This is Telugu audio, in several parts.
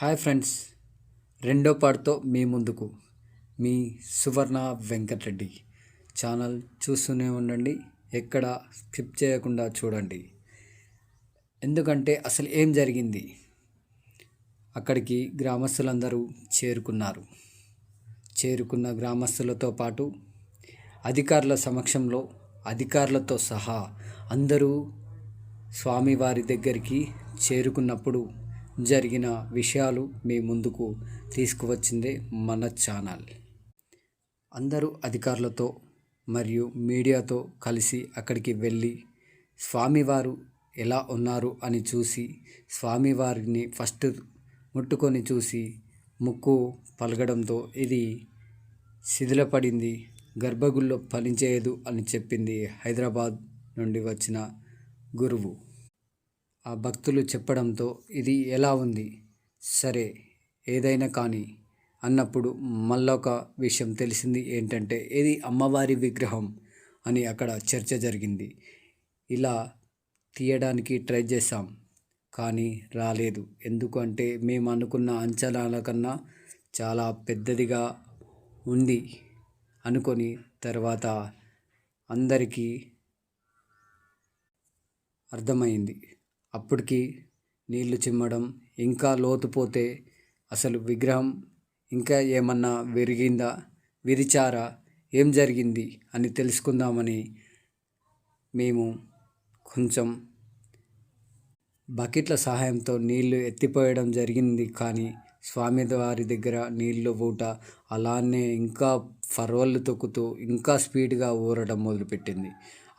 హాయ్ ఫ్రెండ్స్, రెండో పార్ట్తో మీ ముందుకు మీ సువర్ణ వెంకటరెడ్డి. ఛానల్ చూస్తూనే ఉండండి, ఎక్కడ స్కిప్ చేయకుండా చూడండి. ఎందుకంటే అసలు ఏం జరిగింది, అక్కడికి గ్రామస్తులందరూ చేరుకున్న గ్రామస్తులతో పాటు అధికారుల సమక్షంలో అధికారులతో సహా అందరూ స్వామివారి దగ్గరికి చేరుకున్నప్పుడు జరిగిన విషయాలు మీ ముందుకు తీసుకువచ్చిందే మన ఛానల్. అందరూ అధికారులతో మరియు మీడియాతో కలిసి అక్కడికి వెళ్ళి స్వామివారు ఎలా ఉన్నారు అని చూసి స్వామివారిని ఫస్ట్ ముట్టుకొని చూసి ముక్కు పలగడంతో ఇది శిథిలపడింది, గర్భగుడిలో పనిచేయదు అని చెప్పింది హైదరాబాద్ నుండి వచ్చిన గురువు. ఆ భక్తులు చెప్పడంతో ఇది ఎలా ఉంది, సరే ఏదైనా కానీ అన్నప్పుడు మళ్ళొక విషయం తెలిసింది. ఏంటంటే ఇది అమ్మవారి విగ్రహం అని అక్కడ చర్చ జరిగింది. ఇలా తీయడానికి ట్రై చేశాం కానీ రాలేదు. ఎందుకంటే మేము అనుకున్న అంచనాల కన్నా చాలా పెద్దదిగా ఉంది అనుకొని తర్వాత అందరికీ అర్థమైంది. అప్పటికి నీళ్లు చిమ్మడం, ఇంకా లోతుపోతే అసలు విగ్రహం ఇంకా ఏమన్నా విరిచారా, ఏం జరిగింది అని తెలుసుకుందామని మేము కొంచెం బకెట్ల సహాయంతో నీళ్లు ఎత్తిపోయడం జరిగింది. కానీ స్వామివారి దగ్గర నీళ్ళు ఊట అలానే ఇంకా ఫర్వళ్ళు తొక్కుతూ ఇంకా స్పీడ్గా ఊరడం మొదలుపెట్టింది.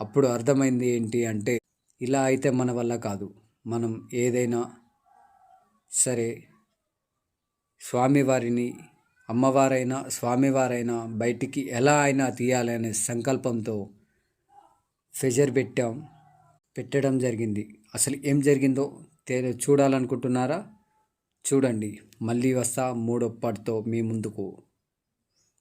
అప్పుడు అర్థమైంది ఏంటి అంటే, ఇలా అయితే మన వల్ల కాదు, మనం ఏదైనా సరే స్వామివారిని అమ్మవారైనా స్వామివారైనా బయటికి ఎలా అయినా తీయాలి అనే సంకల్పంతో ప్రెషర్ పెట్టడం జరిగింది. అసలు ఏం జరిగిందో చూడాలనుకుంటున్నారా? చూడండి, మళ్ళీ వస్తా మూడో పార్ట్తో మీ ముందుకు.